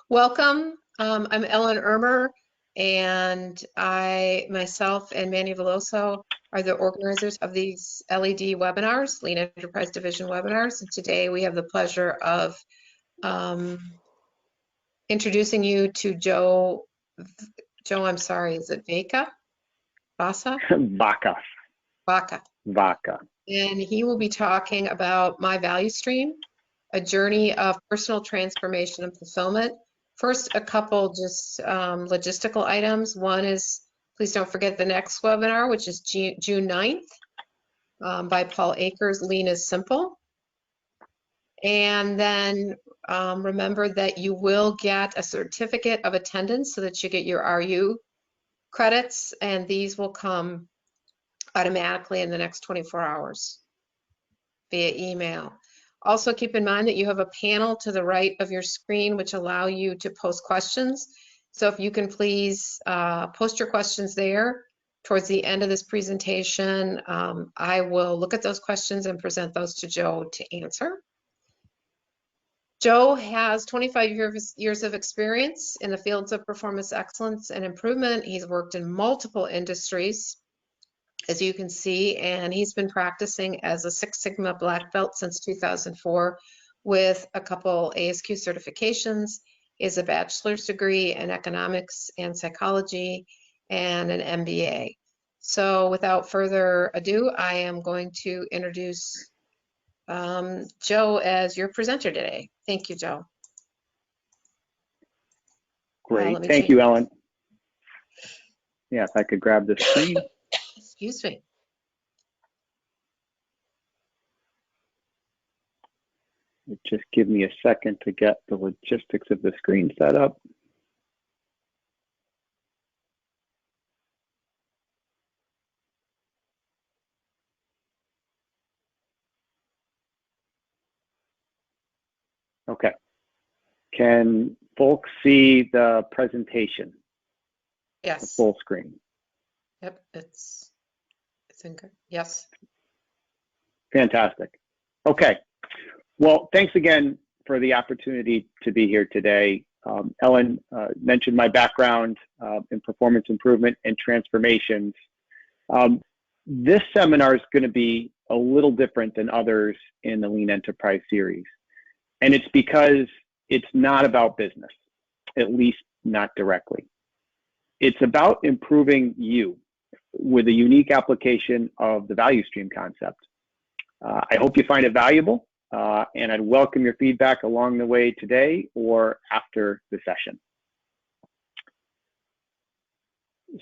Welcome. I'm Ellen Ermer, and myself and Manny Veloso are the organizers of these LED webinars, Lean Enterprise Division webinars. And today we have the pleasure of introducing you to Joe, I'm sorry, is it Vacca? Vacca? Vacca. Vacca. Vacca. And he will be talking about My Value Stream, a journey of personal transformation and fulfillment. First, a couple just logistical items. One is, please don't forget the next webinar, which is June 9th by Paul Akers, Lean is Simple. And then remember that you will get a certificate of attendance so that you get your RU credits, and these will come automatically in the next 24 hours via email. Also keep in mind that you have a panel to the right of your screen which allow you to post questions. So if you can please post your questions there towards the end of this presentation, I will look at those questions and present those to Joe to answer. Joe has 25 years of experience in the fields of performance excellence and improvement. He's worked in multiple industries, as you can see, and he's been practicing as a Six Sigma Black Belt since 2004 with a couple ASQ certifications. He has a bachelor's degree in economics and psychology and an MBA. So without further ado, I am going to introduce Joe as your presenter today. Thank you, Joe. Great. Thank you, Ellen. Yeah, if I could grab the screen. Excuse me. Just give me a second to get the logistics of the screen set up. Okay. Can folks see the presentation? Yes. The full screen. Yep, it's in good. Yes. Fantastic. Okay. Well, thanks again for the opportunity to be here today. Ellen mentioned my background in performance improvement and transformations. This seminar is going to be a little different than others in the Lean Enterprise series. And it's because it's not about business, at least not directly. It's about improving you with a unique application of the value stream concept. I hope you find it valuable, and I'd welcome your feedback along the way today or after the session.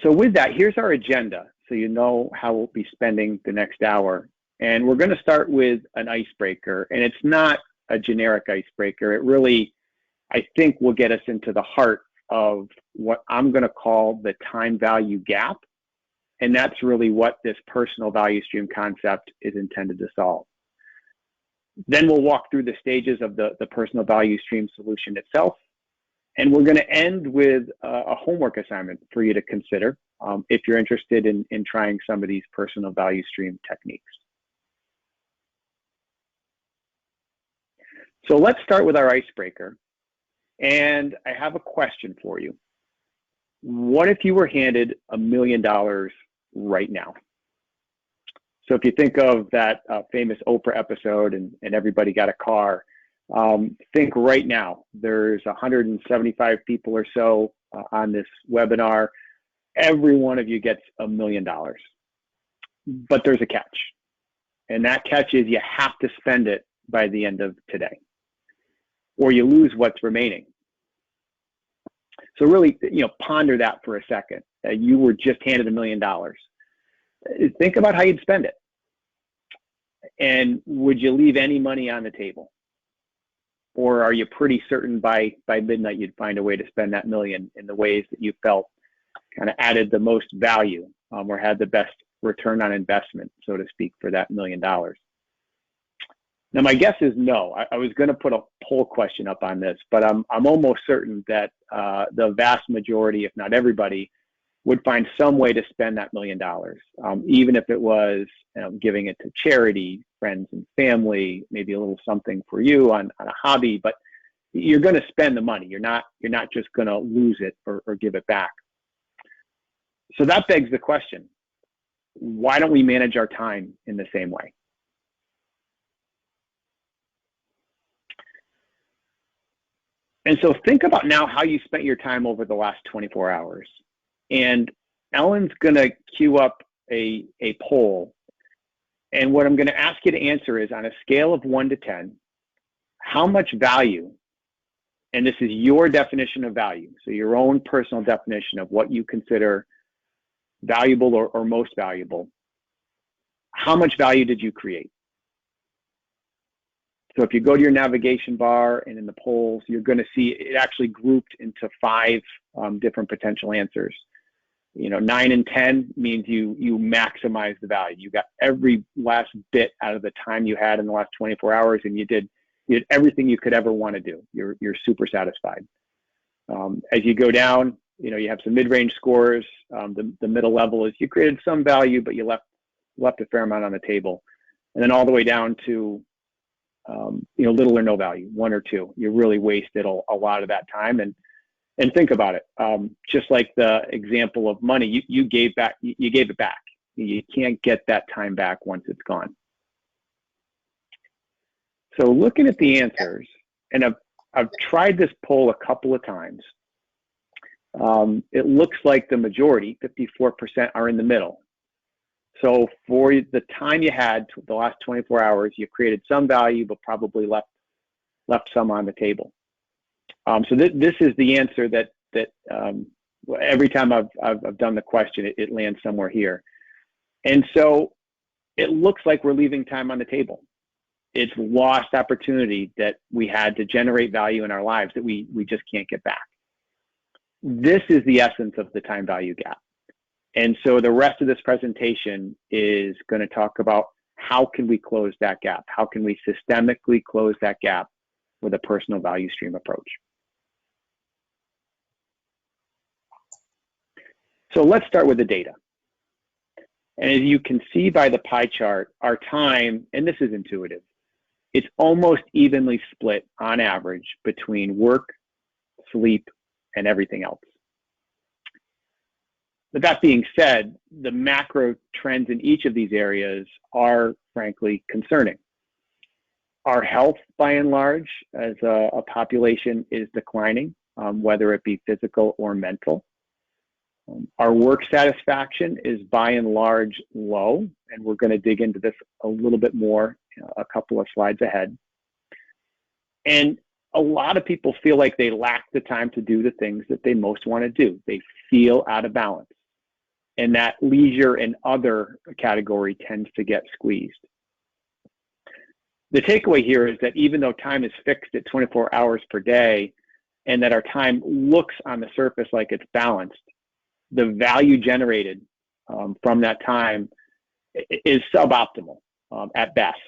So with that, here's our agenda, so you know how we'll be spending the next hour. And we're going to start with an icebreaker, and it's not a generic icebreaker. It really, I think, will get us into the heart of what I'm going to call the time value gap. And that's really what this personal value stream concept is intended to solve. Then we'll walk through the stages of the personal value stream solution itself. And we're going to end with a homework assignment for you to consider if you're interested in trying some of these personal value stream techniques. So let's start with our icebreaker. And I have a question for you. What if you were handed $1 million right now? So if you think of that famous Oprah episode and everybody got a car, think right now, there's 175 people or so on this webinar. Every one of you gets $1 million. But there's a catch. And that catch is you have to spend it by the end of today, or you lose what's remaining. So really, ponder that for a second. You were just handed $1 million. Think about how you'd spend it. And would you leave any money on the table? Or are you pretty certain by midnight you'd find a way to spend that $1 million in the ways that you felt kind of added the most value or had the best return on investment, so to speak, for that $1 million? Now, my guess is no. I was going to put a poll question up on this, but I'm almost certain that the vast majority, if not everybody, would find some way to spend that $1 million, even if it was giving it to charity, friends and family, maybe a little something for you on a hobby. But you're going to spend the money. You're not just going to lose it or give it back. So that begs the question, why don't we manage our time in the same way? And so think about now how you spent your time over the last 24 hours. And Ellen's going to queue up a poll. And what I'm going to ask you to answer is, on a scale of 1 to 10, how much value, and this is your definition of value, so your own personal definition of what you consider valuable or most valuable, how much value did you create? So if you go to your navigation bar and in the polls, you're going to see it actually grouped into 5 different potential answers. 9 and 10 means you maximize the value. You got every last bit out of the time you had in the last 24 hours, and you did everything you could ever want to do. You're super satisfied. As you go down, you have some mid-range scores. The middle level is you created some value, but you left a fair amount on the table. And then all the way down to little or no value, 1 or 2. You really wasted a lot of that time. And think about it. Just like the example of money, you gave back. You gave it back. You can't get that time back once it's gone. So looking at the answers, and I've tried this poll a couple of times. It looks like the majority, 54%, are in the middle. So for the time you had, the last 24 hours, you created some value, but probably left some on the table. So this is the answer that every time I've done the question, it lands somewhere here. And so it looks like we're leaving time on the table. It's lost opportunity that we had to generate value in our lives that we just can't get back. This is the essence of the time value gap. And so the rest of this presentation is going to talk about how can we close that gap? How can we systemically close that gap with a personal value stream approach? So let's start with the data. And as you can see by the pie chart, our time, and this is intuitive, it's almost evenly split on average between work, sleep, and everything else. But that being said, the macro trends in each of these areas are frankly concerning. Our health, by and large, as a population, is declining, whether it be physical or mental. Our work satisfaction is by and large low, and we're going to dig into this a little bit more a couple of slides ahead. And a lot of people feel like they lack the time to do the things that they most want to do. They feel out of balance. And that leisure and other category tends to get squeezed. The takeaway here is that even though time is fixed at 24 hours per day, and that our time looks on the surface like it's balanced, the value generated from that time is suboptimal at best.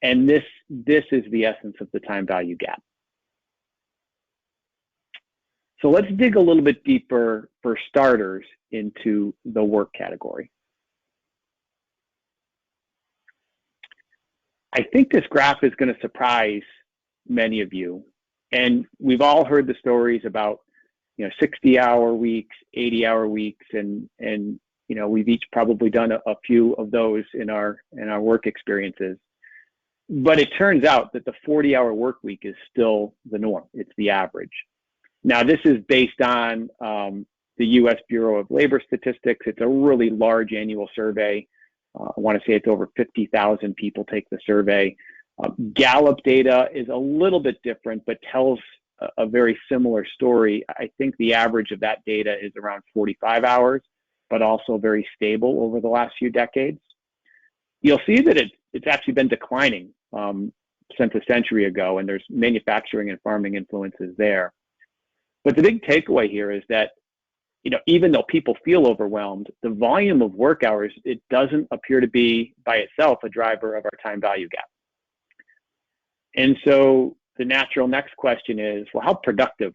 And this is the essence of the time value gap. So let's dig a little bit deeper, for starters, into the work category. I think this graph is going to surprise many of you. And we've all heard the stories about 60-hour weeks, 80-hour weeks, and we've each probably done a few of those in our work experiences. But it turns out that the 40-hour work week is still the norm. It's the average. Now, this is based on the U.S. Bureau of Labor Statistics. It's a really large annual survey. I want to say it's over 50,000 people take the survey. Gallup data is a little bit different, but tells a very similar story. I think the average of that data is around 45 hours, but also very stable over the last few decades. You'll see that it's actually been declining since a century ago, and there's manufacturing and farming influences there. But the big takeaway here is that, even though people feel overwhelmed, the volume of work hours, it doesn't appear to be by itself a driver of our time value gap. And so the natural next question is, well, how productive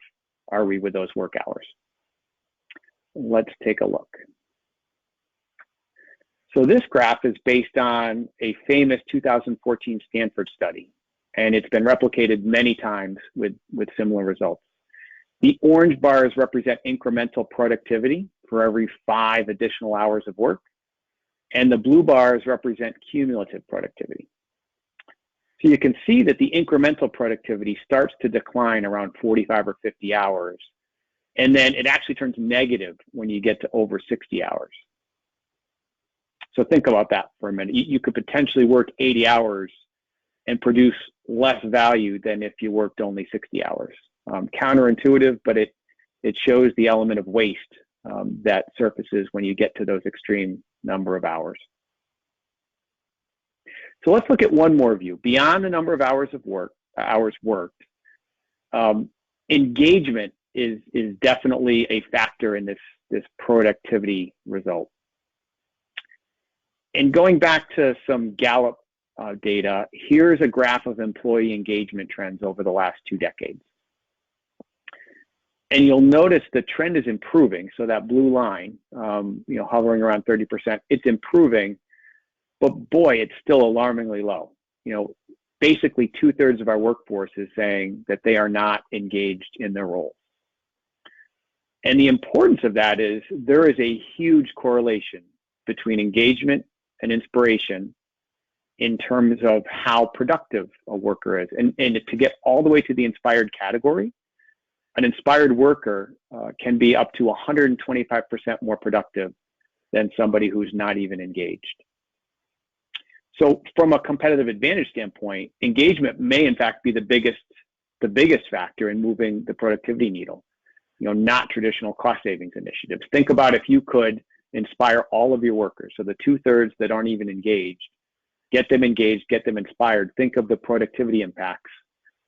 are we with those work hours? Let's take a look. So this graph is based on a famous 2014 Stanford study. and it's been replicated many times with similar results. The orange bars represent incremental productivity for every 5 additional hours of work, and the blue bars represent cumulative productivity. So you can see that the incremental productivity starts to decline around 45 or 50 hours, and then it actually turns negative when you get to over 60 hours. So think about that for a minute. You could potentially work 80 hours and produce less value than if you worked only 60 hours. Counterintuitive, but it shows the element of waste that surfaces when you get to those extreme number of hours. So let's look at one more view. Beyond the number of hours worked, engagement is definitely a factor in this productivity result. And going back to some Gallup data, here's a graph of employee engagement trends over the last 2 decades. And you'll notice the trend is improving. So that blue line, hovering around 30%, it's improving, but boy, it's still alarmingly low. Basically 2/3 of our workforce is saying that they are not engaged in their role. And the importance of that is there is a huge correlation between engagement and inspiration in terms of how productive a worker is. And to get all the way to the inspired category, an inspired worker can be up to 125% more productive than somebody who's not even engaged. So from a competitive advantage standpoint, engagement may in fact be the biggest factor in moving the productivity needle, not traditional cost savings initiatives. Think about if you could inspire all of your workers, so the 2/3 that aren't even engaged, get them engaged, get them inspired. Think of the productivity impacts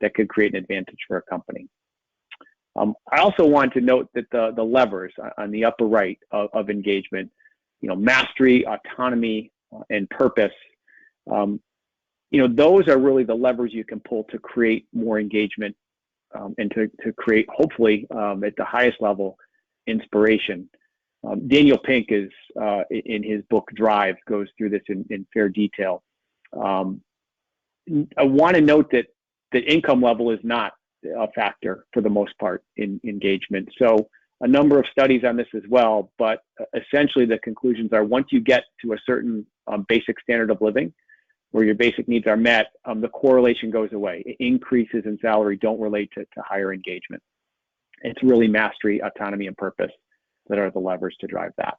that could create an advantage for a company. I also want to note that the levers on the upper right of engagement, mastery, autonomy, and purpose, those are really the levers you can pull to create more engagement and to create, hopefully, at the highest level, inspiration. Daniel Pink is, in his book Drive, goes through this in fair detail. I want to note that the income level is not a factor for the most part in engagement. So a number of studies on this as well, but essentially the conclusions are once you get to a certain basic standard of living where your basic needs are met, the correlation goes away. Increases in salary don't relate to higher engagement. It's really mastery, autonomy, and purpose that are the levers to drive that.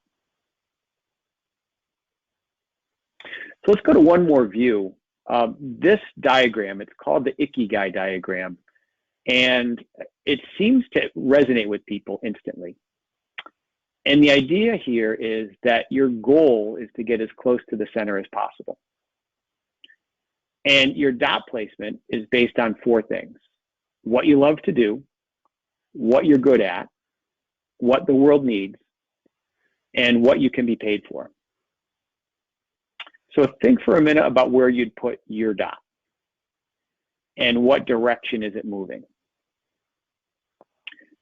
So let's go to one more view. This diagram, it's called the Ikigai diagram, and it seems to resonate with people instantly. And the idea here is that your goal is to get as close to the center as possible. And your dot placement is based on 4 things: what you love to do, what you're good at, what the world needs, and what you can be paid for. So think for a minute about where you'd put your dot and what direction is it moving.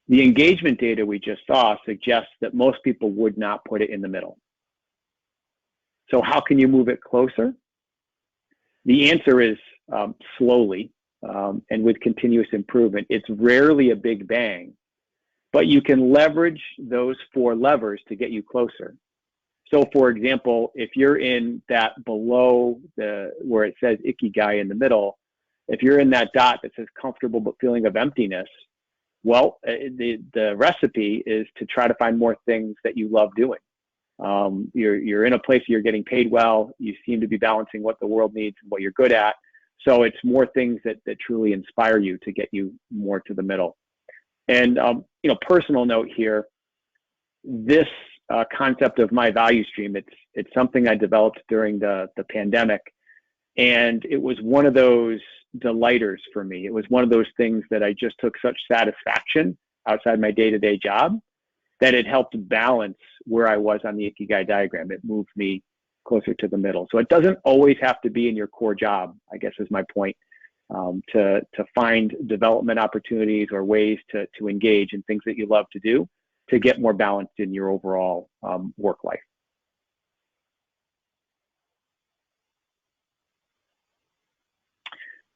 The engagement data we just saw suggests that most people would not put it in the middle. So how can you move it closer? The answer is slowly and with continuous improvement. It's rarely a big bang, but you can leverage those 4 levers to get you closer. So for example, if you're in that below where it says Ikigai in the middle, if you're in that dot that says comfortable but feeling of emptiness, well, the recipe is to try to find more things that you love doing. You're in a place you're getting paid well, you seem to be balancing what the world needs and what you're good at. So it's more things that truly inspire you to get you more to the middle. And personal note here, this concept of my value stream, it's something I developed during the pandemic, and it was one of those delighters for me. It was one of those things that I just took such satisfaction outside my day-to-day job that it helped balance where I was on the Ikigai diagram. It moved me closer to the middle. So it doesn't always have to be in your core job, I guess is my point, to find development opportunities or ways to engage in things that you love to do to get more balanced in your overall work life.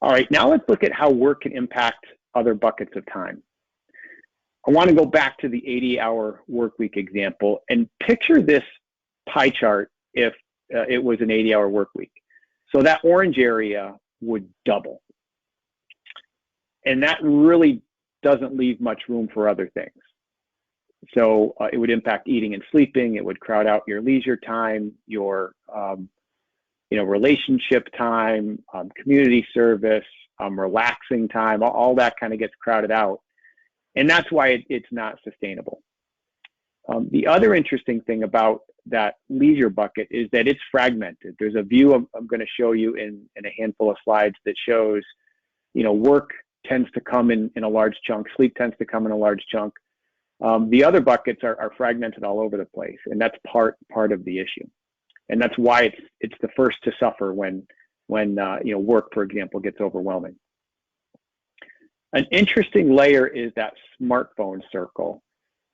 All right, now let's look at how work can impact other buckets of time. I want to go back to the 80-hour work week example and picture this pie chart if it was an 80-hour work week. So that orange area would double. And that really doesn't leave much room for other things. So it would impact eating and sleeping. It would crowd out your leisure time, your relationship time, community service, relaxing time. All that kind of gets crowded out. And that's why it's not sustainable. The other interesting thing about that leisure bucket is that it's fragmented. There's a view I'm going to show you in a handful of slides that shows, work tends to come in a large chunk, sleep tends to come in a large chunk. The other buckets are fragmented all over the place, and that's part of the issue. And that's why it's the first to suffer when work, for example, gets overwhelming. An interesting layer is that smartphone circle.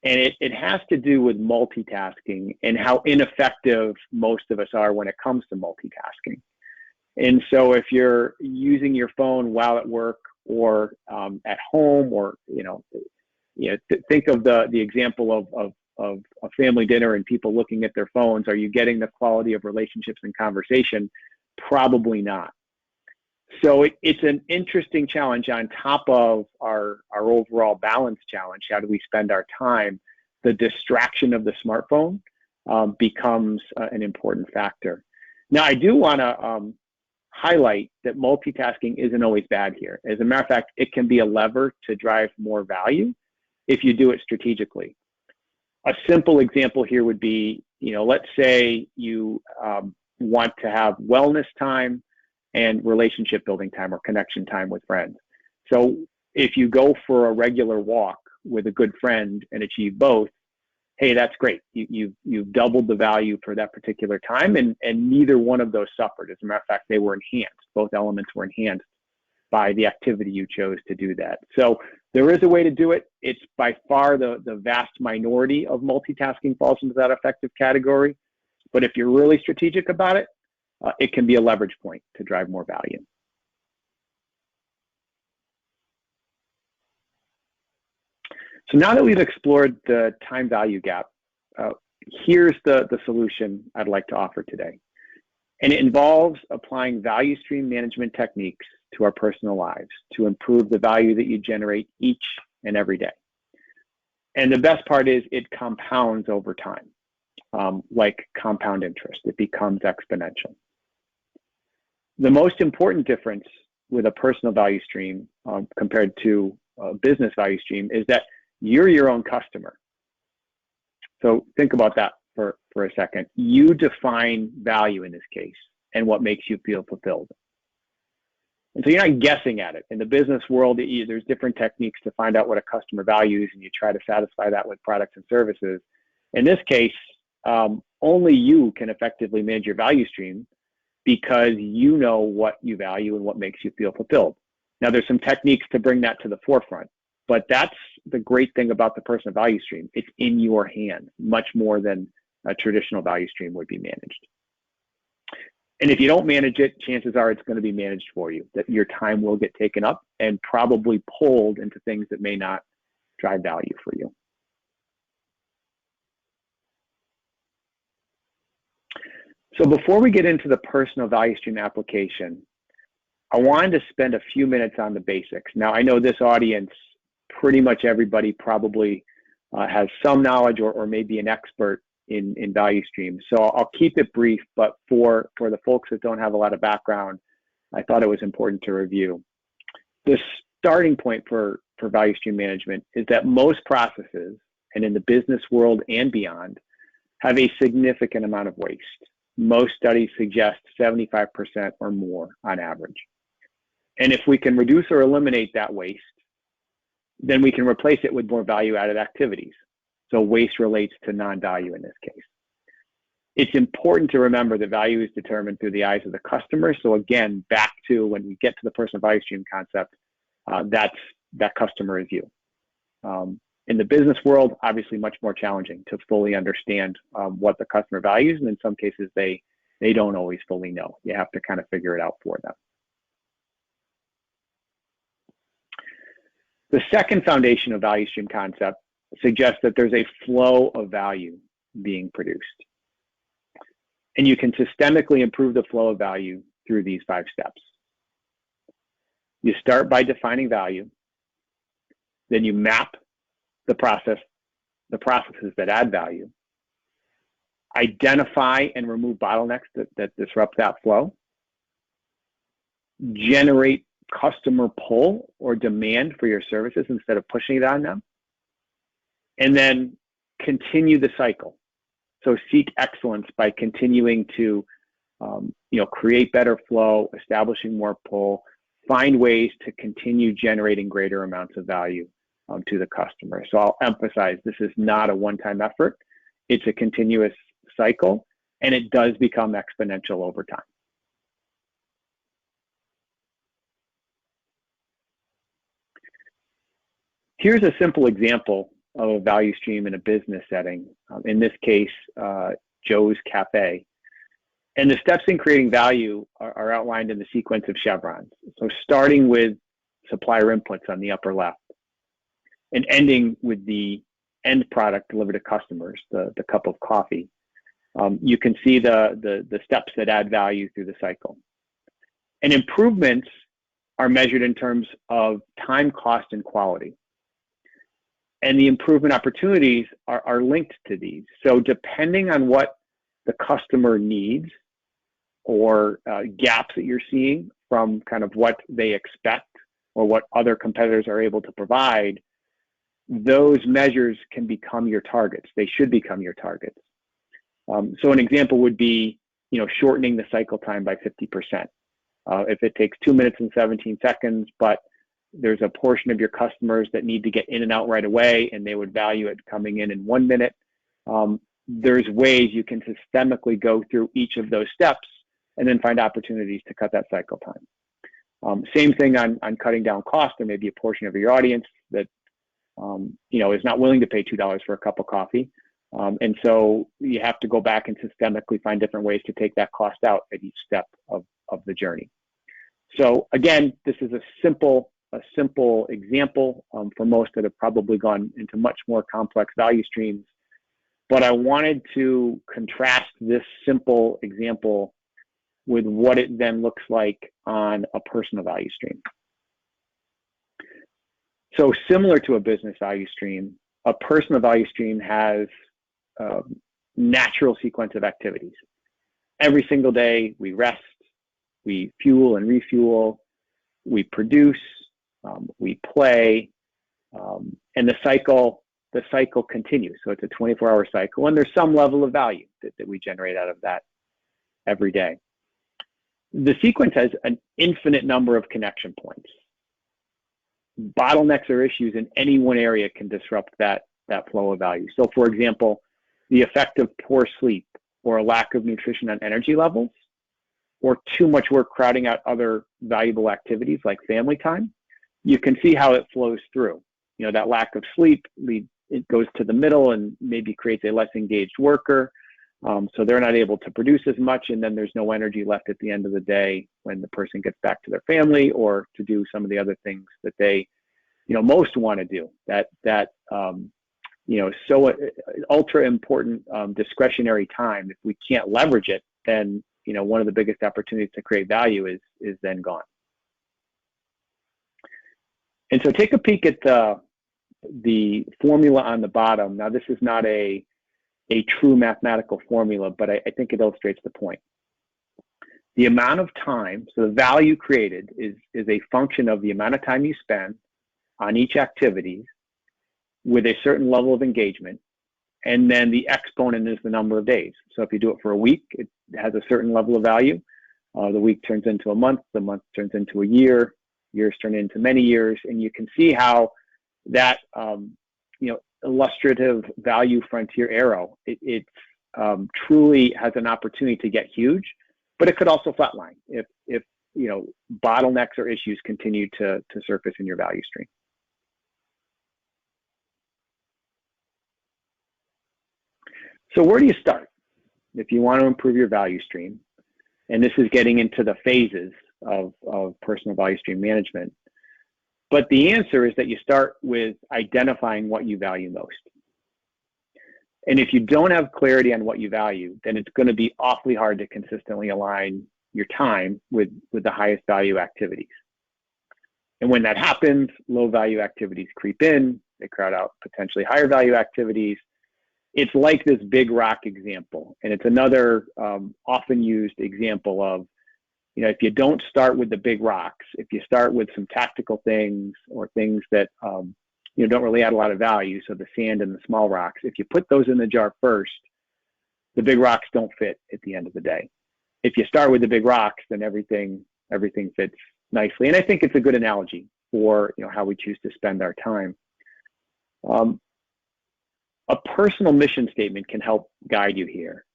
And it has to do with multitasking and how ineffective most of us are when it comes to multitasking. And so if you're using your phone while at work or at home, or think of the example of a family dinner and people looking at their phones, are you getting the quality of relationships and conversation? Probably not. So it's an interesting challenge on top of our overall balance challenge. How do we spend our time? The distraction of the smartphone becomes an important factor. Now, I do want to highlight that multitasking isn't always bad here. As a matter of fact, it can be a lever to drive more value if you do it strategically. A simple example here would be, let's say you want to have wellness time and relationship building time or connection time with friends. So if you go for a regular walk with a good friend and achieve both, hey, that's great. You've doubled the value for that particular time, and neither one of those suffered. As a matter of fact, they were enhanced. Both elements were enhanced by the activity you chose to do that. So there is a way to do it. It's by far the vast minority of multitasking falls into that effective category. But if you're really strategic about it, it can be a leverage point to drive more value. So now that we've explored the time value gap, here's the solution I'd like to offer today. And it involves applying value stream management techniques to our personal lives to improve the value that you generate each and every day. And the best part is it compounds over time, like compound interest. It becomes exponential. The most important difference with a personal value stream compared to a business value stream is that you're your own customer. So think about that for a second. You define value in this case and what makes you feel fulfilled. And so you're not guessing at it. In the business world, there's different techniques to find out what a customer values, and you try to satisfy that with products and services. In this case, only you can effectively manage your value stream because you know what you value and what makes you feel fulfilled. Now, there's some techniques to bring that to the forefront, but that's the great thing about the personal value stream. It's in your hands, much more than a traditional value stream would be managed. And if you don't manage it, chances are it's going to be managed for you, that your time will get taken up and probably pulled into things that may not drive value for you. So before we get into the personal value stream application, I wanted to spend a few minutes on the basics. Now, I know this audience, pretty much everybody probably has some knowledge or maybe an expert in value streams. So I'll keep it brief, but for the folks that don't have a lot of background, I thought it was important to review. The starting point for value stream management is that most processes, and in the business world and beyond, have a significant amount of waste. Most studies suggest 75% or more on average. And if we can reduce or eliminate that waste, then we can replace it with more value-added activities. So waste relates to non-value in this case. It's important to remember that value is determined through the eyes of the customer. So again, back to when we get to the personal value stream concept, that customer is you. In the business world, obviously much more challenging to fully understand what the customer values, and in some cases they don't always fully know. You have to kind of figure it out for them. The second foundation of value stream concept suggests that there's a flow of value being produced. And you can systemically improve the flow of value through these 5 steps. You start by defining value, then you map the processes that add value, identify and remove bottlenecks that disrupt that flow, generate customer pull or demand for your services instead of pushing it on them, and then continue the cycle. So seek excellence by continuing to create better flow, establishing more pull, find ways to continue generating greater amounts of value to the customer. So I'll emphasize, this is not a one-time effort. It's a continuous cycle, and it does become exponential over time. Here's a simple example of a value stream in a business setting. In this case, Joe's Cafe. And the steps in creating value are outlined in the sequence of chevrons. So starting with supplier inputs on the upper left and ending with the end product delivered to customers, the cup of coffee. You can see the steps that add value through the cycle. And improvements are measured in terms of time, cost, and quality. And the improvement opportunities are linked to these. So depending on what the customer needs or gaps that you're seeing from kind of what they expect or what other competitors are able to provide, those measures can become your targets. They should become your targets. So an example would be, shortening the cycle time by 50%. If it takes 2 minutes and 17 seconds, but there's a portion of your customers that need to get in and out right away, and they would value it coming in 1 minute. There's ways you can systemically go through each of those steps and then find opportunities to cut that cycle time. Same thing on cutting down cost. There may be a portion of your audience that is not willing to pay $2 for a cup of coffee. And so you have to go back and systemically find different ways to take that cost out at each step of the journey. So again, this is a simple example for most that have probably gone into much more complex value streams. But I wanted to contrast this simple example with what it then looks like on a personal value stream. So similar to a business value stream, a personal value stream has a natural sequence of activities. Every single day we rest, we fuel and refuel, we produce, we play, and the cycle continues. So it's a 24-hour cycle, and there's some level of value that we generate out of that every day. The sequence has an infinite number of connection points. Bottlenecks or issues in any one area can disrupt that flow of value. So for example, the effect of poor sleep or a lack of nutrition on energy levels, or too much work crowding out other valuable activities like family time, you can see how it flows through. That lack of sleep, it goes to the middle and maybe creates a less engaged worker. So they're not able to produce as much, and then there's no energy left at the end of the day when the person gets back to their family or to do some of the other things that they, most want to do. So ultra important discretionary time. If we can't leverage it, then one of the biggest opportunities to create value is then gone. And so take a peek at the formula on the bottom. Now, this is not a true mathematical formula, but I think it illustrates the point. The amount of time, so the value created is a function of the amount of time you spend on each activity with a certain level of engagement, and then the exponent is the number of days. So if you do it for a week, it has a certain level of value. The week turns into a month, the month turns into a year, years turn into many years, and you can see how that illustrative value frontier arrow, it truly has an opportunity to get huge, but it could also flatline if bottlenecks or issues continue to surface in your value stream. So where do you start if you want to improve your value stream? And this is getting into the phases of personal value stream management. But the answer is that you start with identifying what you value most. And if you don't have clarity on what you value, then it's going to be awfully hard to consistently align your time with the highest value activities. And when that happens, low value activities creep in, they crowd out potentially higher value activities. It's like this big rock example. And it's another often used example of, if you don't start with the big rocks, if you start with some tactical things or things that don't really add a lot of value, so the sand and the small rocks, if you put those in the jar first, the big rocks don't fit at the end of the day. If you start with the big rocks, then everything fits nicely. And I think it's a good analogy for how we choose to spend our time. A personal mission statement can help guide you here.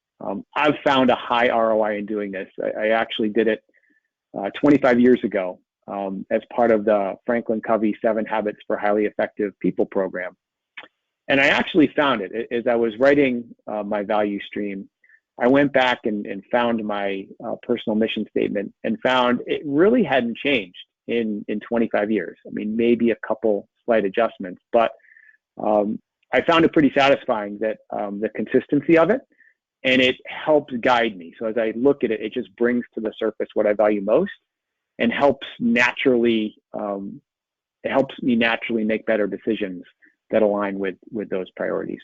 I've found a high ROI in doing this. I actually did it 25 years ago as part of the Franklin Covey 7 Habits for Highly Effective People program. And I actually found it as I was writing my value stream. I went back and found my personal mission statement and found it really hadn't changed in 25 years. I mean, maybe a couple slight adjustments, but I found it pretty satisfying that the consistency of it, and it helps guide me. So as I look at it, it just brings to the surface what I value most and helps me naturally make better decisions that align with those priorities.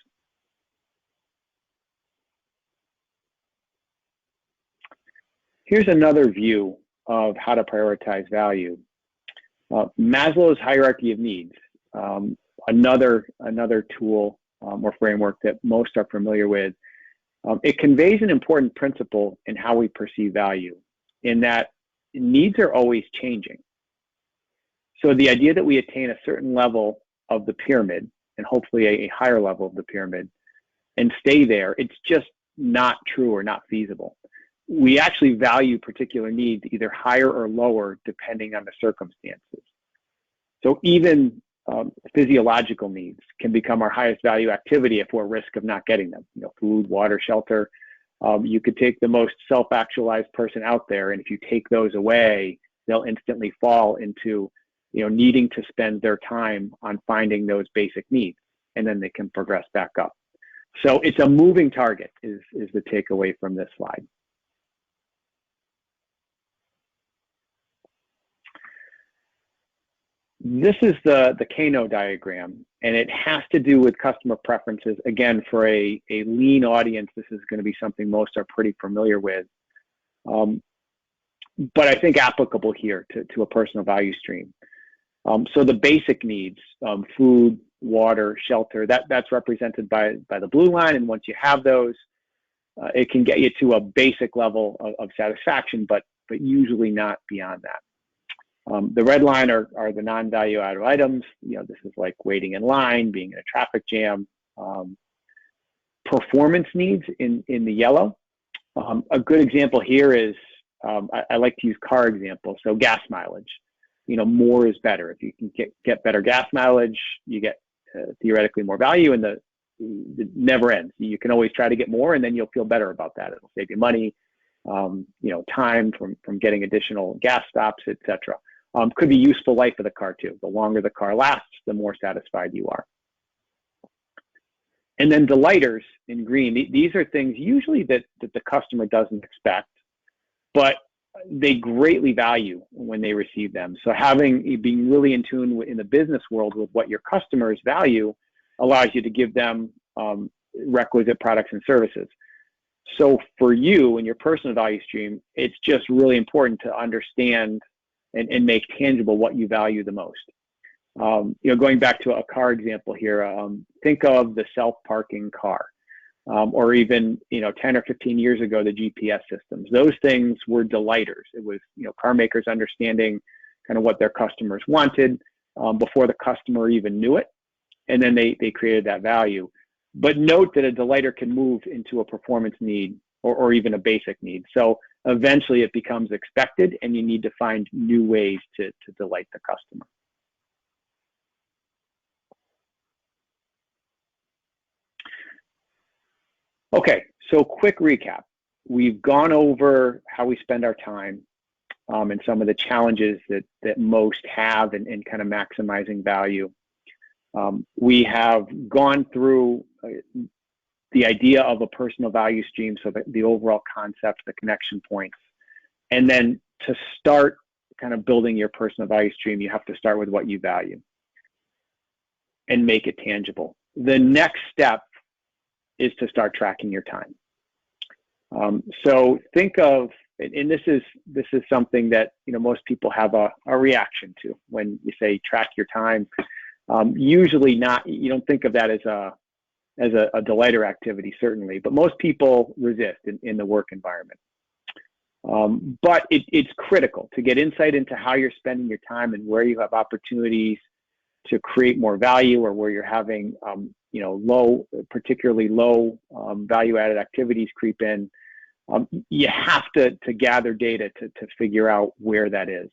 Here's another view of how to prioritize value. Maslow's hierarchy of needs, another tool or framework that most are familiar with. It conveys an important principle in how we perceive value, in that needs are always changing. So the idea that we attain a certain level of the pyramid, and hopefully a higher level of the pyramid, and stay there, it's just not true or not feasible. We actually value particular needs either higher or lower depending on the circumstances. So even physiological needs can become our highest value activity if we're at risk of not getting them. Food, water, shelter. You could take the most self-actualized person out there, and if you take those away, they'll instantly fall into needing to spend their time on finding those basic needs, and then they can progress back up. So it's a moving target is the takeaway from this slide. This is the Kano diagram, and it has to do with customer preferences. Again, for a lean audience, this is going to be something most are pretty familiar with, but I think applicable here to a personal value stream. So the basic needs, food, water, shelter, that's represented by the blue line, and once you have those, it can get you to a basic level of satisfaction, but usually not beyond that. The red line are the non-value added items. This is like waiting in line, being in a traffic jam. Performance needs in the yellow. A good example here is, I like to use car example. So gas mileage, more is better. If you can get better gas mileage, you get theoretically more value, and it never ends. You can always try to get more, and then you'll feel better about that. It'll save you money, time from getting additional gas stops, etc. Could be useful life of the car too. The longer the car lasts, the more satisfied you are. And then delighters in green, these are things usually that the customer doesn't expect, but they greatly value when they receive them. So being really in tune in the business world with what your customers value allows you to give them requisite products and services. So for you and your personal value stream, it's just really important to understand and make tangible what you value the most. Going back to a car example here, think of the self-parking car, or even 10 or 15 years ago, the GPS systems. Those things were delighters. It was car makers understanding kind of what their customers wanted before the customer even knew it, and then they created that value. But note that a delighter can move into a performance need or even a basic need. So eventually it becomes expected, and you need to find new ways to delight the customer. Okay, so quick recap. We've gone over how we spend our time. and some of the challenges that most have in kind of maximizing value. We have gone through the idea of a personal value stream, so that the overall concept, the connection points. And then to start kind of building your personal value stream, you have to start with what you value and make it tangible. The next step is to start tracking your time. So think of, and this is something that most people have a reaction to when you say track your time. Usually not, you don't think of that as a delight or activity, certainly, but most people resist in the work environment. But it's critical to get insight into how you're spending your time and where you have opportunities to create more value, or where you're having particularly low value-added activities creep in. You have to gather data to figure out where that is.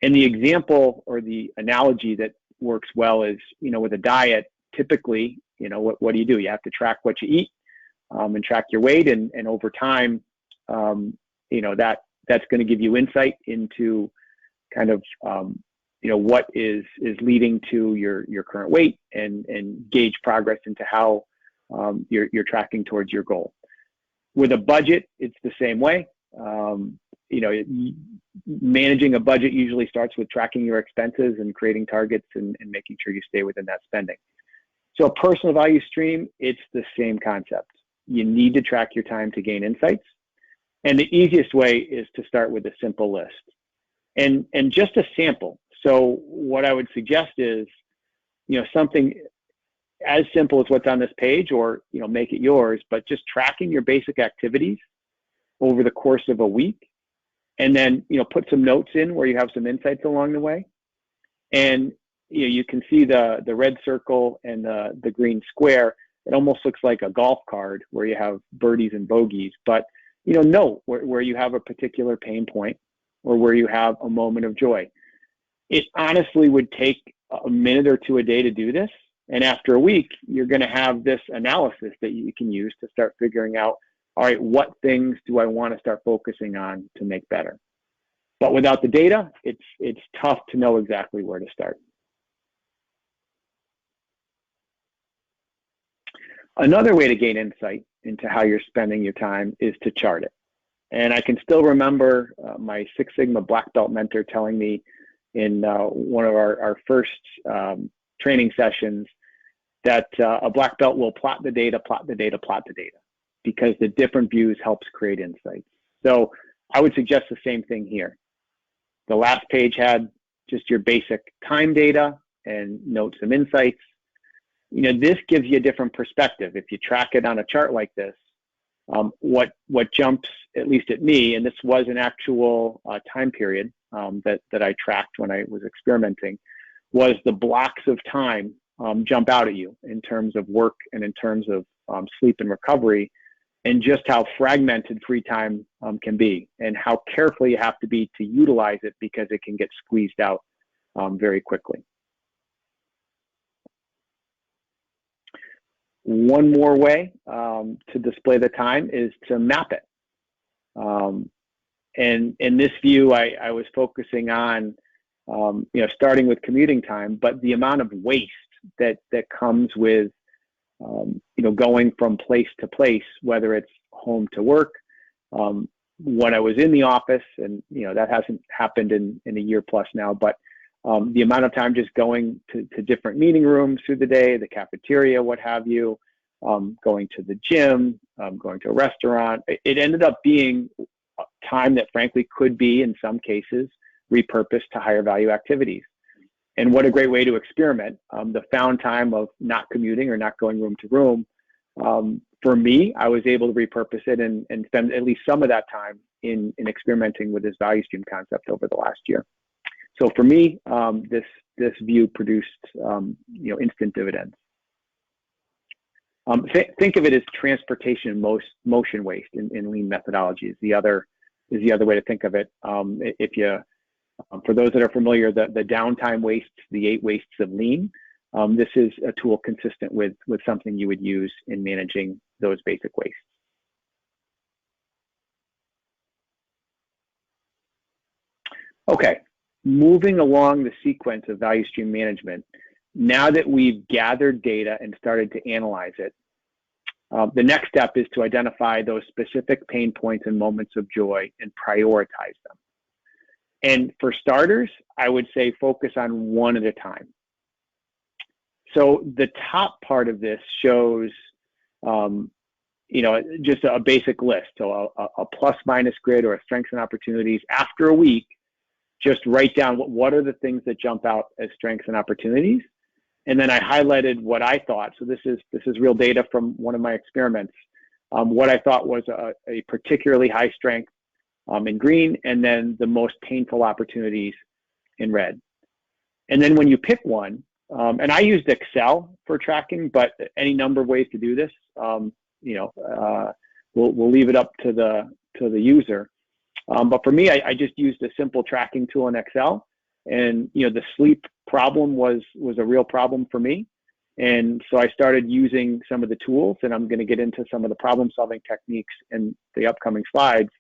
And the example or the analogy that works well is, with a diet, typically, what do? You have to track what you eat and track your weight, and over time, that's going to give you insight into kind of what is leading to your current weight, and gauge progress into how you're tracking towards your goal. With a budget, it's the same way. Managing a budget usually starts with tracking your expenses and creating targets and making sure you stay within that spending. So a personal value stream, it's the same concept. You need to track your time to gain insights. And the easiest way is to start with a simple list and just a sample. So what I would suggest is, something as simple as what's on this page, or, make it yours, but just tracking your basic activities over the course of a week. And then, put some notes in where you have some insights along the way. And, you can see the red circle and the green square. It almost looks like a golf card where you have birdies and bogeys, but, note where you have a particular pain point or where you have a moment of joy. It honestly would take a minute or two a day to do this. And after a week, you're going to have this analysis that you can use to start figuring out, all right, what things do I want to start focusing on to make better? But without the data, it's tough to know exactly where to start. Another way to gain insight into how you're spending your time is to chart it. And I can still remember my Six Sigma black belt mentor telling me in one of our first training sessions that a black belt will plot the data, because the different views helps create insights. So I would suggest the same thing here. The last page had just your basic time data and notes some insights. This gives you a different perspective. If you track it on a chart like this, what jumps, at least at me, and this was an actual time period that I tracked when I was experimenting, was the blocks of time jump out at you in terms of work and in terms of sleep and recovery, and just how fragmented free time can be, and how careful you have to be to utilize it, because it can get squeezed out very quickly. One more way to display the time is to map it. And in this view, I was focusing on, starting with commuting time, but the amount of waste that comes with, going from place to place, whether it's home to work. When I was in the office, and that hasn't happened in a year plus now, but the amount of time just going to different meeting rooms through the day, the cafeteria, what have you, going to the gym, going to a restaurant, it ended up being time that frankly could be, in some cases, repurposed to higher value activities. And what a great way to experiment. The found time of not commuting or not going room to room, for me, I was able to repurpose it and spend at least some of that time in experimenting with this value stream concept over the last year. So for me, this view produced instant dividends. Think of it as transportation motion waste in lean methodology is the other way to think of it. If you, for those that are familiar, the downtime wastes, the 8 wastes of lean, this is a tool consistent with something you would use in managing those basic wastes. Okay, moving along the sequence of value stream management, now that we've gathered data and started to analyze it, the next step is to identify those specific pain points and moments of joy and prioritize them. And for starters, I would say focus on one at a time. So the top part of this shows, just a basic list. So a plus minus grid or a strengths and opportunities. After a week, just write down what are the things that jump out as strengths and opportunities. And then I highlighted what I thought. So this is real data from one of my experiments. What I thought was a particularly high strength in green, and then the most painful opportunities in red. And then when you pick one, and I used Excel for tracking, but any number of ways to do this. We'll leave it up to the user. But for me, I just used a simple tracking tool in Excel, and the sleep problem was a real problem for me. And so I started using some of the tools, and I'm going to get into some of the problem-solving techniques in the upcoming slides.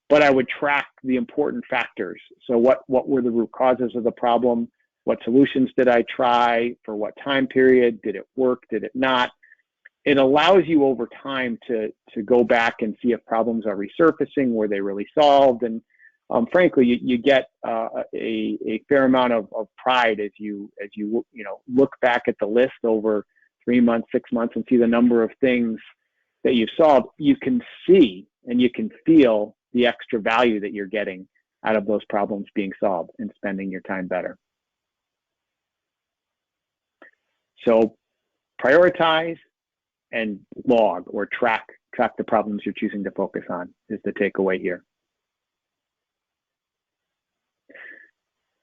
But I would track the important factors. So what were the root causes of the problem? What solutions did I try? For what time period? Did it work? Did it not? It allows you over time to go back and see if problems are resurfacing, were they really solved? And frankly, you get a fair amount of pride as you look back at the list over 3 months, 6 months, and see the number of things that you've solved. You can see and you can feel the extra value that you're getting out of those problems being solved and spending your time better. So prioritize and log or track the problems you're choosing to focus on is the takeaway here.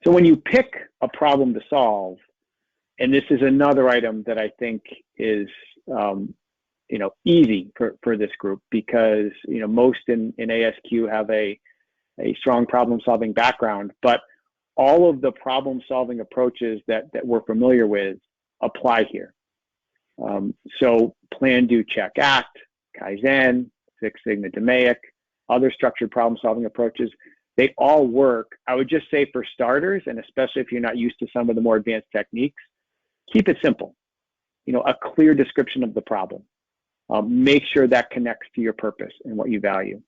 So when you pick a problem to solve, and this is another item that I think is easy for this group, because most in ASQ have a strong problem-solving background, but all of the problem-solving approaches that we're familiar with apply here. So plan, do, check, act, Kaizen, Six Sigma DMAIC, other structured problem-solving approaches, they all work. I would just say for starters, and especially if you're not used to some of the more advanced techniques, keep it simple. A clear description of the problem. Make sure that connects to your purpose and what you value.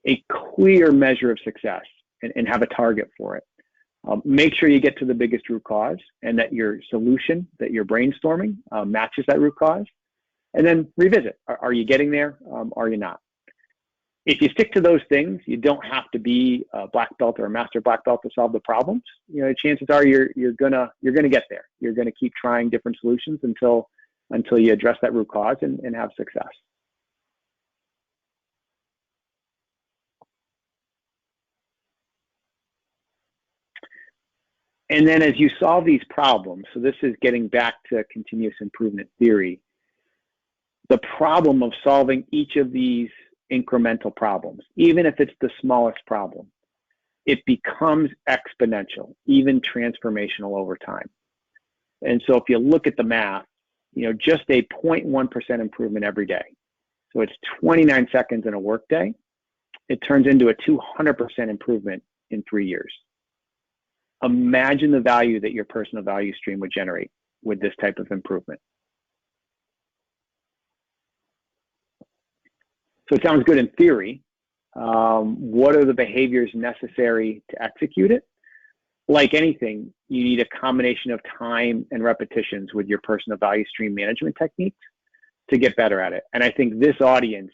A clear measure of success and have a target for it. Make sure you get to the biggest root cause and that your solution that you're brainstorming matches that root cause. And then revisit. Are you getting there? Are you not? If you stick to those things, you don't have to be a black belt or a master black belt to solve the problems. Chances are you're gonna get there. You're gonna keep trying different solutions until you address that root cause and have success. And then as you solve these problems, so this is getting back to continuous improvement theory, the problem of solving each of these incremental problems, even if it's the smallest problem, it becomes exponential, even transformational over time. And so if you look at the math, just a 0.1% improvement every day. So it's 29 seconds in a workday. It turns into a 200% improvement in 3 years. Imagine the value that your personal value stream would generate with this type of improvement. So it sounds good in theory. What are the behaviors necessary to execute it? Like anything, you need a combination of time and repetitions with your personal value stream management techniques to get better at it. And I think this audience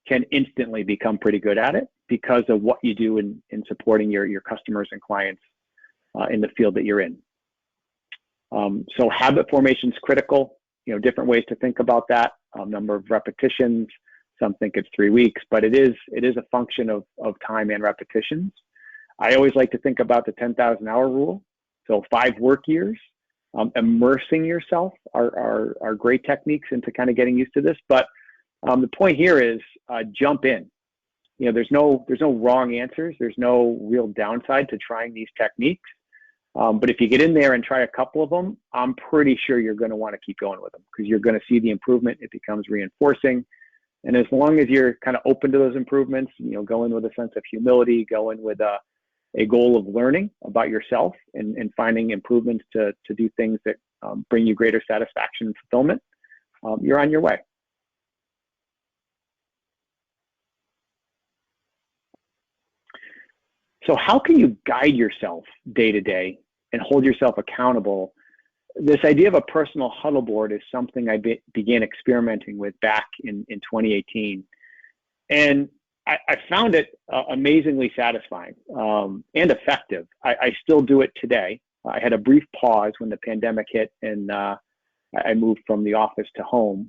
can instantly become pretty good at it because of what you do in supporting your customers and clients in the field that you're in. So habit formation is critical. Different ways to think about that. Number of repetitions. Some think it's 3 weeks, but it is a function of time and repetitions. I always like to think about the 10,000 hour rule. So 5 work years. Immersing yourself are great techniques into kind of getting used to this. But the point here is jump in. There's no wrong answers. There's no real downside to trying these techniques. But if you get in there and try a couple of them, I'm pretty sure you're going to want to keep going with them because you're going to see the improvement. It becomes reinforcing. And as long as you're kind of open to those improvements, go in with a sense of humility, go in with a a goal of learning about yourself and finding improvements to do things that bring you greater satisfaction and fulfillment, you're on your way. So how can you guide yourself day to day and hold yourself accountable? This idea of a personal huddle board is something I began experimenting with back in 2018. And I found it amazingly satisfying and effective. I still do it today. I had a brief pause when the pandemic hit and I moved from the office to home.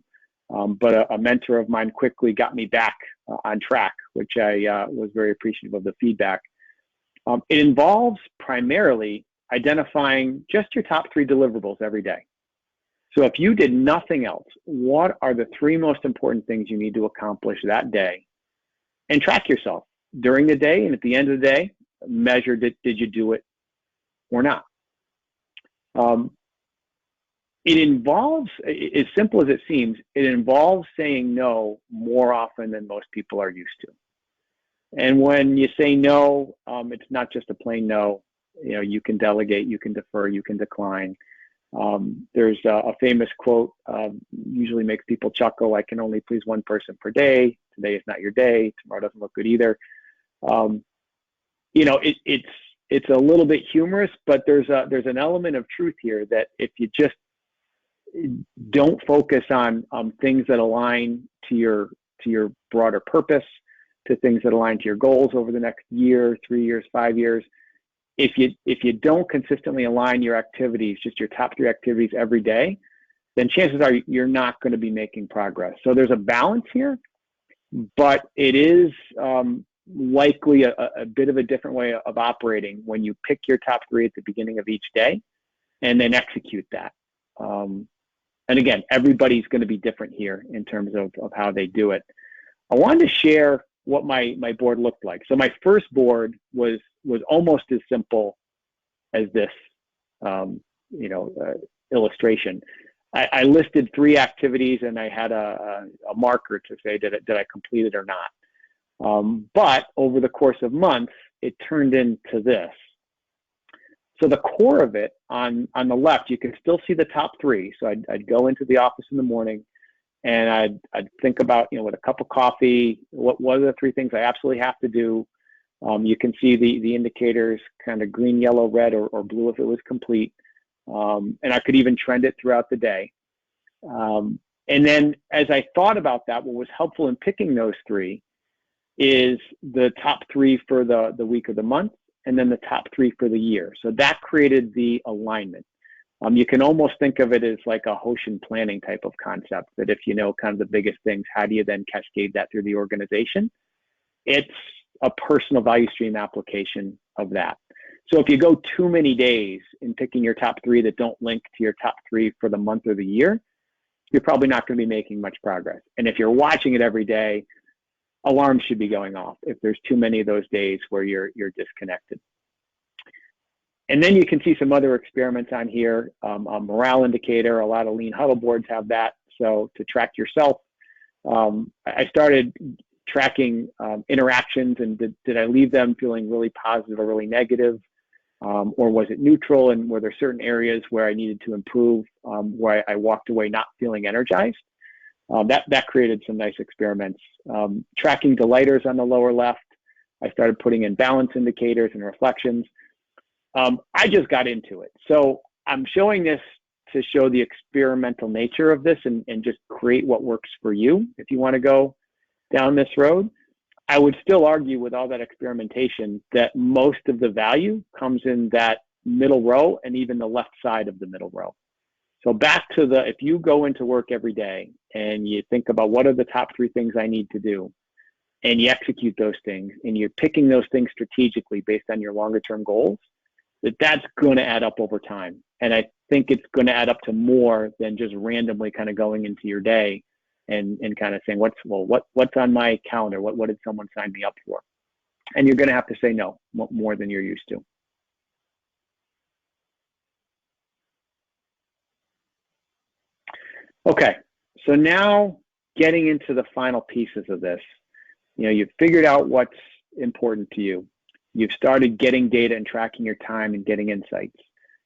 But a mentor of mine quickly got me back on track, which I was very appreciative of the feedback. It involves primarily identifying just your top 3 deliverables every day. So if you did nothing else, what are the 3 most important things you need to accomplish that day? And track yourself during the day, and at the end of the day, measure did you do it or not. It involves, as simple as it seems, it involves saying no more often than most people are used to. And when you say no, it's not just a plain no. You know, you can delegate, you can defer, you can decline. There's a famous quote, usually makes people chuckle: "I can only please one person per day. Today is not your day. Tomorrow doesn't look good either." You know, it's a little bit humorous, but there's an element of truth here that if you just don't focus on things that align to your broader purpose, to things that align to your goals over the next year, 3 years, 5 years. If you don't consistently align your activities, just your top 3 activities every day, then chances are you're not going to be making progress. So there's a balance here, but it is likely a bit of a different way of operating when you pick your top 3 at the beginning of each day and then execute that. And again, everybody's going to be different here in terms of how they do it. I wanted to share what my board looked like. So my first board was almost as simple as this, illustration. I listed 3 activities and I had a marker to say did I complete it or not. But over the course of months, it turned into this. So the core of it on the left, you can still see the top 3. So I'd go into the office in the morning, and I'd think about, with a cup of coffee, what are the 3 things I absolutely have to do? You can see the indicators, kind of green, yellow, red, or blue if it was complete. And I could even trend it throughout the day. And then as I thought about that, what was helpful in picking those 3 is the top 3 for the week or the month, and then the top 3 for the year. So that created the alignment. You can almost think of it as like a Hoshin planning type of concept, that if you know kind of the biggest things, how do you then cascade that through the organization? It's a personal value stream application of that. So if you go too many days in picking your top 3 that don't link to your top 3 for the month or the year, you're probably not going to be making much progress. And if you're watching it every day, alarms should be going off if there's too many of those days where you're disconnected. And then you can see some other experiments on here. A morale indicator, a lot of lean huddle boards have that. So to track yourself, I started tracking interactions, and did I leave them feeling really positive or really negative? Or was it neutral? And were there certain areas where I needed to improve, where I walked away not feeling energized? That created some nice experiments. Tracking delighters on the lower left, I started putting in balance indicators and reflections. I just got into it. So I'm showing this to show the experimental nature of this and just create what works for you if you want to go down this road. I would still argue with all that experimentation that most of the value comes in that middle row and even the left side of the middle row. So back to if you go into work every day and you think about what are the top 3 things I need to do, and you execute those things, and you're picking those things strategically based on your longer term goals, that's going to add up over time. And I think it's going to add up to more than just randomly kind of going into your day and kind of saying, what's on my calendar? What did someone sign me up for? And you're going to have to say no more than you're used to. Okay, so now getting into the final pieces of this, you've figured out what's important to you. You've started getting data and tracking your time and getting insights.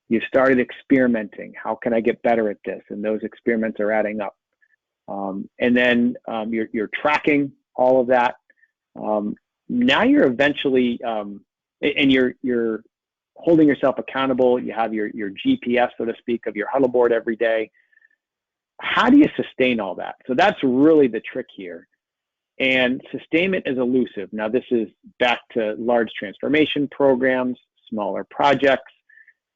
You've started experimenting. How can I get better at this? And those experiments are adding up. And then you're tracking all of that. Now you're eventually, and you're holding yourself accountable. You have your GPS, so to speak, of your huddle board every day. How do you sustain all that? So that's really the trick here. And sustainment is elusive. Now, this is back to large transformation programs, smaller projects.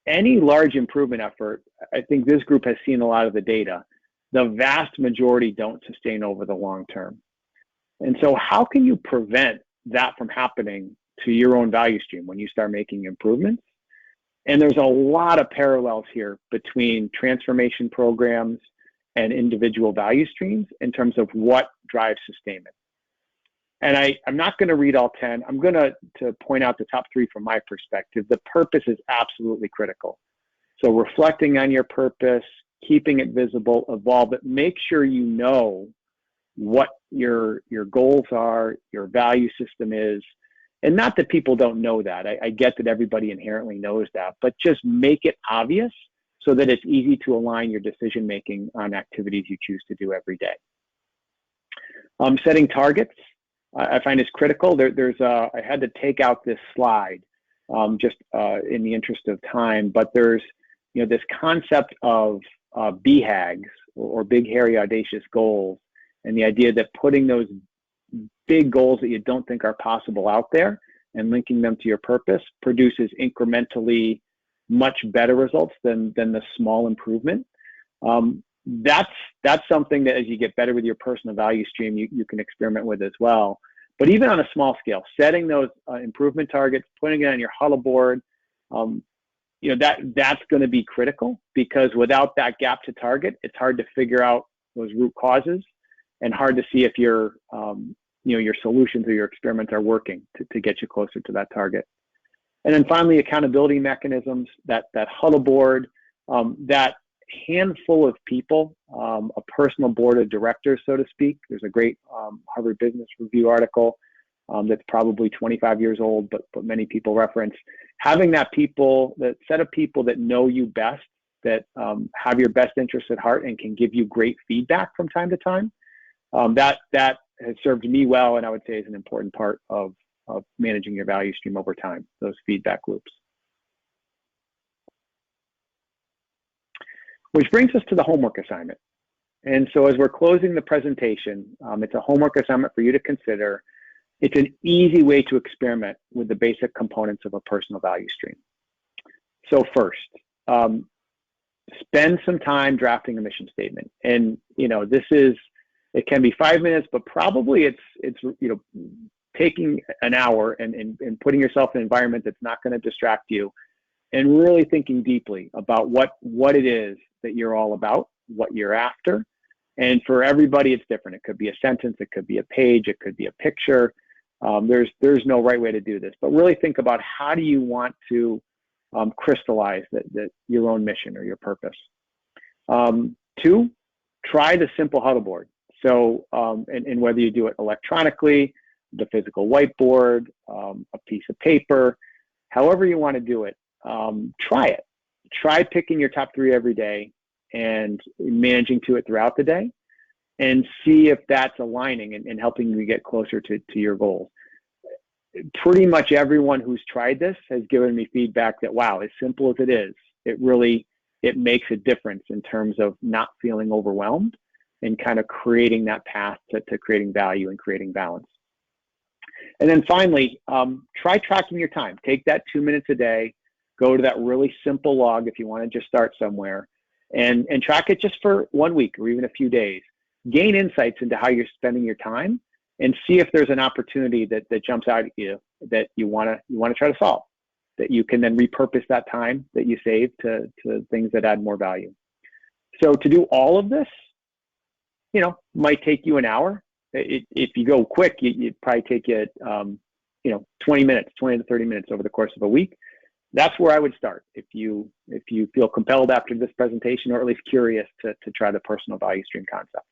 Any large improvement effort, I think this group has seen a lot of the data. The vast majority don't sustain over the long term. And so how can you prevent that from happening to your own value stream when you start making improvements? And there's a lot of parallels here between transformation programs and individual value streams in terms of what drives sustainment. And I'm not going to read all 10. I'm going to point out the top 3 from my perspective. The purpose is absolutely critical. So reflecting on your purpose, keeping it visible, evolve it. Make sure you know what your goals are, your value system is. And not that people don't know that. I get that everybody inherently knows that, but just make it obvious so that it's easy to align your decision making on activities you choose to do every day. Setting targets, I find is critical. I had to take out this slide just in the interest of time, but there's this concept of BHAGs or big, hairy, audacious goals, and the idea that putting those big goals that you don't think are possible out there and linking them to your purpose produces incrementally much better results than the small improvement. That's something that as you get better with your personal value stream, you can experiment with as well. But even on a small scale, setting those improvement targets, putting it on your huddle board, that's going to be critical, because without that gap to target, it's hard to figure out those root causes and hard to see if your solutions or your experiments are working to get you closer to that target. And then finally, accountability mechanisms, that huddle board, that handful of people, a personal board of directors, so to speak. There's a great Harvard Business Review article that's probably 25 years old, but many people reference. Having that set of people that know you best, that have your best interests at heart and can give you great feedback from time to time, that has served me well, and I would say is an important part of managing your value stream over time, those feedback loops. Which brings us to the homework assignment. And so as we're closing the presentation, it's a homework assignment for you to consider. It's an easy way to experiment with the basic components of a personal value stream. So first, spend some time drafting a mission statement. And it can be 5 minutes, but probably it's taking an hour and putting yourself in an environment that's not going to distract you, and really thinking deeply about what it is that you're all about, what you're after. And for everybody, it's different. It could be a sentence, it could be a page, it could be a picture. There's no right way to do this, but really think about how do you want to crystallize your own mission or your purpose. 2, try the simple huddle board. So, and whether you do it electronically, the physical whiteboard, a piece of paper, however you want to do it, try it. Try picking your top 3 every day and managing to it throughout the day, and see if that's aligning and helping you get closer to your goals. Pretty much everyone who's tried this has given me feedback that, wow, as simple as it is, it makes a difference in terms of not feeling overwhelmed and kind of creating that path to creating value and creating balance. And then finally, try tracking your time. Take that 2 minutes a day, go to that really simple log if you want to just start somewhere, and track it just for 1 week or even a few days. Gain insights into how you're spending your time and see if there's an opportunity that jumps out at you that you want to try to solve, that you can then repurpose that time that you save to things that add more value. So to do all of this, might take you an hour. If you go quick, it'd probably take you 20 to 30 minutes over the course of a week. That's where I would start if you feel compelled after this presentation, or at least curious to try the personal value stream concept.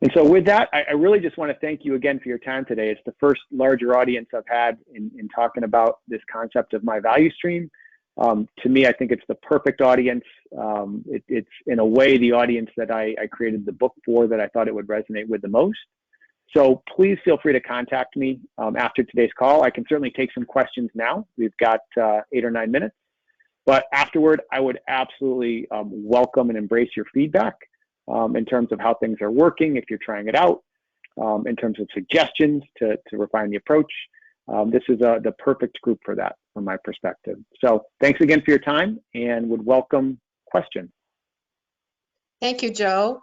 And so with that, I really just want to thank you again for your time today. It's the first larger audience I've had in talking about this concept of my value stream. To me, I think it's the perfect audience. It's in a way the audience that I created the book for, that I thought it would resonate with the most. So please feel free to contact me after today's call. I can certainly take some questions now. We've got 8 or 9 minutes. But afterward, I would absolutely welcome and embrace your feedback in terms of how things are working, if you're trying it out, in terms of suggestions to refine the approach. This is the perfect group for that, from my perspective. So thanks again for your time, and would welcome questions. Thank you, Joe.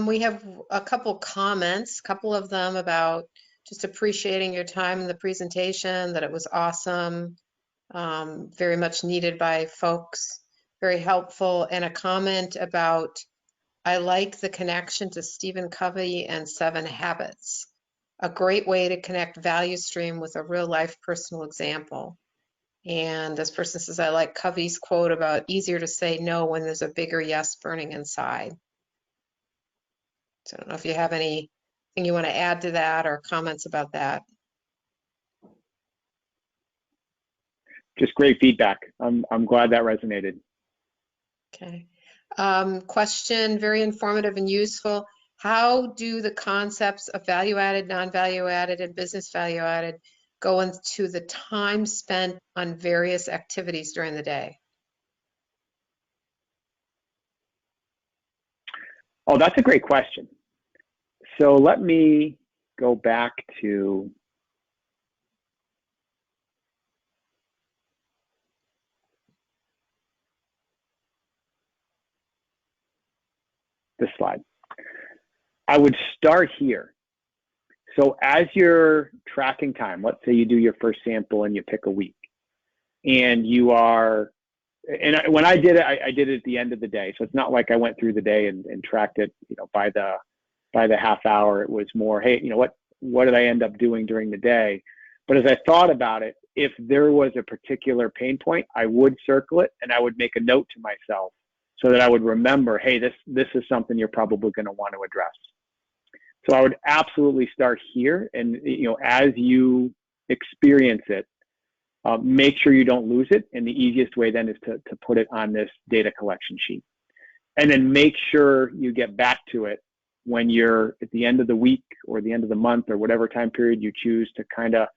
We have a couple comments, a couple of them about just appreciating your time in the presentation, that it was awesome, very much needed by folks, very helpful, and a comment about, I like the connection to Stephen Covey and 7 Habits, a great way to connect value stream with a real life personal example. And this person says, I like Covey's quote about easier to say no when there's a bigger yes burning inside. So I don't know if you have anything you want to add to that or comments about that. Just great feedback. I'm glad that resonated. Okay. Question, very informative and useful. How do the concepts of value added, non-value added, and business value added go into the time spent on various activities during the day? Oh, that's a great question. So let me go back to this slide. I would start here. So as you're tracking time, let's say you do your first sample and you pick a week, and you are, and when I did it, I did it at the end of the day. So it's not like I went through the day and tracked it, by the half hour. It was more, hey, what did I end up doing during the day? But as I thought about it, if there was a particular pain point, I would circle it and I would make a note to myself so that I would remember, hey, this is something you're probably going to want to address. So I would absolutely start here, and as you experience it, make sure you don't lose it. And the easiest way then is to put it on this data collection sheet, and then make sure you get back to it when you're at the end of the week or the end of the month or whatever time period you choose to kind of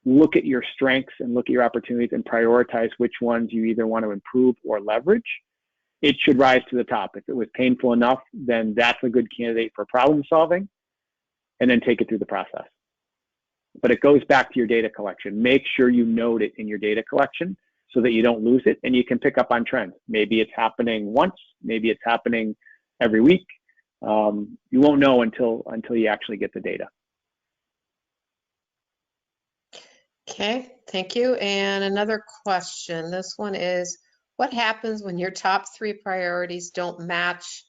look at your strengths and look at your opportunities and prioritize which ones you either want to improve or leverage. It should rise to the top. If it was painful enough, then that's a good candidate for problem solving, and then take it through the process. But it goes back to your data collection. Make sure you note it in your data collection so that you don't lose it, and you can pick up on trends. Maybe it's happening once, maybe it's happening every week. You won't know until you actually get the data. Okay, thank you. And another question. This one is, what happens when your top 3 priorities don't match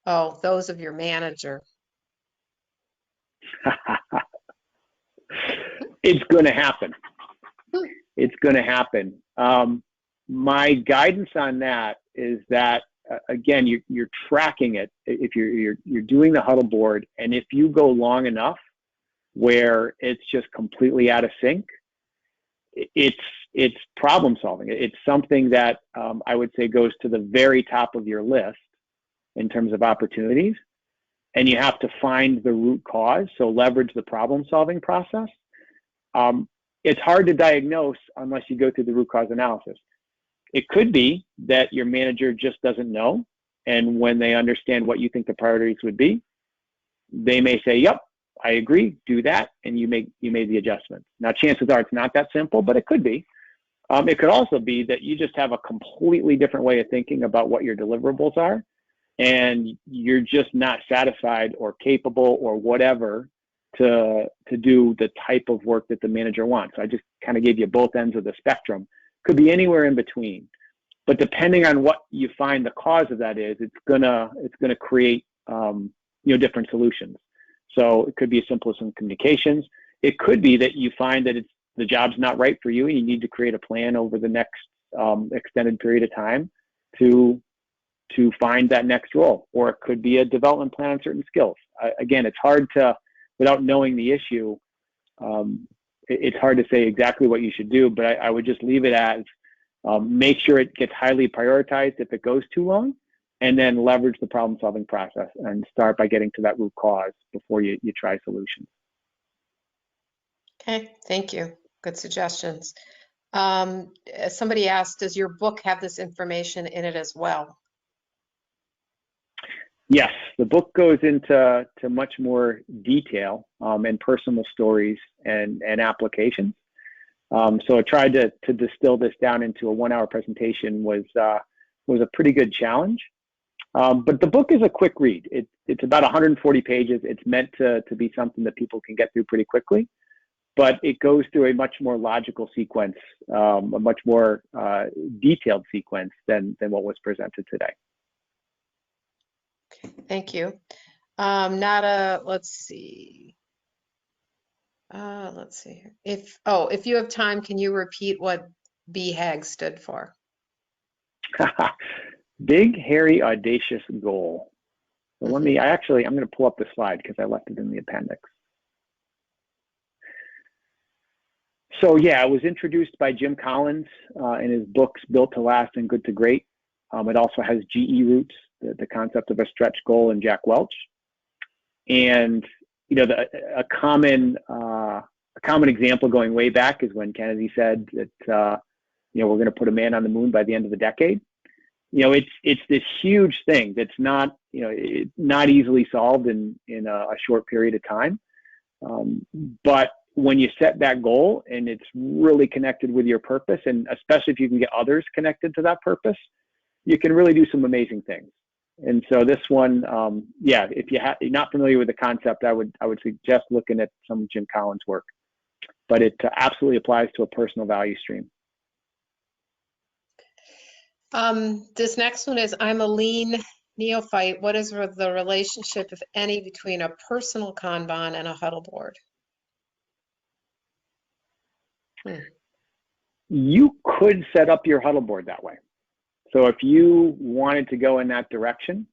those of your manager? It's going to happen. It's going to happen. My guidance on that is that, again, you're tracking it. If you're doing the huddle board, and if you go long enough where it's just completely out of sync, it's problem solving. It's something that I would say goes to the very top of your list in terms of opportunities, and you have to find the root cause. So leverage the problem solving process. It's hard to diagnose unless you go through the root cause analysis. It could be that your manager just doesn't know, and when they understand what you think the priorities would be, they may say, yep, I agree, do that, and you made the adjustment. Now, chances are it's not that simple, but it could be. It could also be that you just have a completely different way of thinking about what your deliverables are, and you're just not satisfied or capable or whatever to do the type of work that the manager wants. So I just kind of gave you both ends of the spectrum. Could be anywhere in between. But depending on what you find the cause of that is, it's gonna create different solutions. So it could be as simple as some communications. It could be that you find that the job's not right for you, and you need to create a plan over the next extended period of time to to find that next role, or it could be a development plan on certain skills. Again, it's hard to, without knowing the issue, it's hard to say exactly what you should do, but I would just leave it as make sure it gets highly prioritized if it goes too long, and then leverage the problem solving process and start by getting to that root cause before you try solutions. Okay, thank you. Good suggestions. Somebody asked, does your book have this information in it as well? Yes, the book goes into much more detail and personal stories and applications. So I tried to distill this down into a 1-hour presentation was a pretty good challenge. But the book is a quick read. It's about 140 pages. It's meant to be something that people can get through pretty quickly, but it goes through a much more logical sequence, a much more detailed sequence than what was presented today. Okay, thank you. Let's see. If you have time, can you repeat what BHAG stood for? Big, hairy, audacious goal. So I'm going to pull up the slide because I left it in the appendix. So yeah, it was introduced by Jim Collins in his books, Built to Last and Good to Great. It also has GE roots, the concept of a stretch goal, and Jack Welch. And you know, a common example going way back is when Kennedy said that you know, we're going to put a man on the moon by the end of the decade. You know, it's this huge thing that's not, you know, not easily solved in a short period of time. But when you set that goal and it's really connected with your purpose, and especially if you can get others connected to that purpose, you can really do some amazing things. And so this one, yeah, if you're not familiar with the concept, I would suggest looking at some of Jim Collins' work. But it absolutely applies to a personal value stream. This next one is, I'm a lean neophyte. What is the relationship, if any, between a personal Kanban and a huddle board? You could set up your huddle board that way. So if you wanted to go in that direction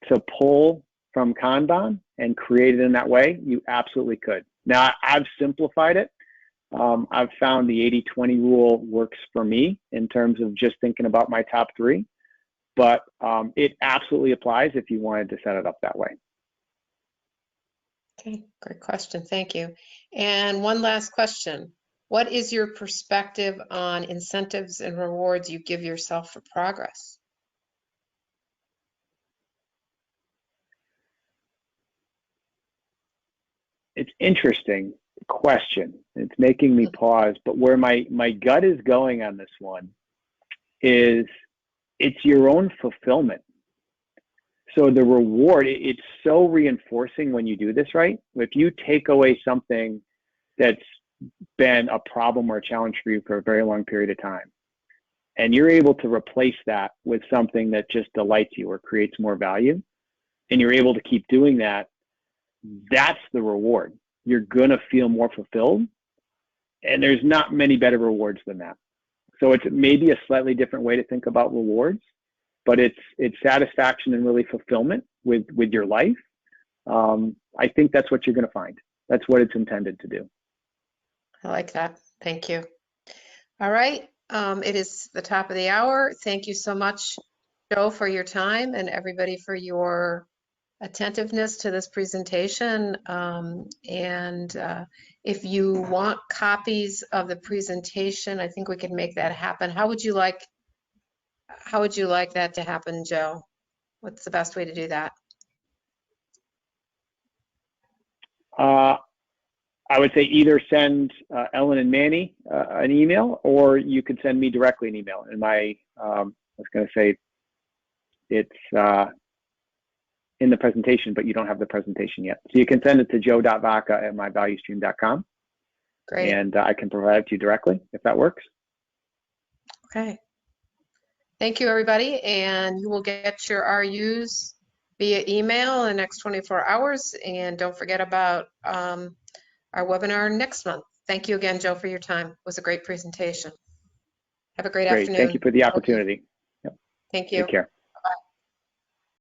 to pull from Kanban and create it in that way, you absolutely could. Now, I've simplified it. I've found the 80-20 rule works for me in terms of just thinking about my top 3, but it absolutely applies if you wanted to set it up that way. Okay, great question. Thank you. And one last question. What is your perspective on incentives and rewards you give yourself for progress? It's interesting question. It's making me pause, but where my gut is going on this one is it's your own fulfillment. So the reward, it's so reinforcing when you do this, right? If you take away something that's been a problem or a challenge for you for a very long period of time, and you're able to replace that with something that just delights you or creates more value, and you're able to keep doing that, that's the reward. You're gonna feel more fulfilled, and there's not many better rewards than that. So it's maybe a slightly different way to think about rewards, but it's satisfaction and really fulfillment with your life. I think that's what you're gonna find. That's what it's intended to do. I like that. Thank you. All right. It is the top of the hour. Thank you so much, Joe, for your time, and everybody for your attentiveness to this presentation. If you want copies of the presentation, I think we can make that happen. How would you like that to happen, Joe? What's the best way to do that? I would say either send Ellen and Manny an email, or you could send me directly an email. And I was going to say it's in the presentation, but you don't have the presentation yet. So you can send it to joe.vacca@myvaluestream.com. Great. And I can provide it to you directly if that works. Okay. Thank you, everybody. And you will get your RUs via email in the next 24 hours. And don't forget about our webinar next month. Thank you again, Joe, for your time. It was a great presentation. Have a great afternoon. Thank you for the opportunity. Yep. Thank you. Take care.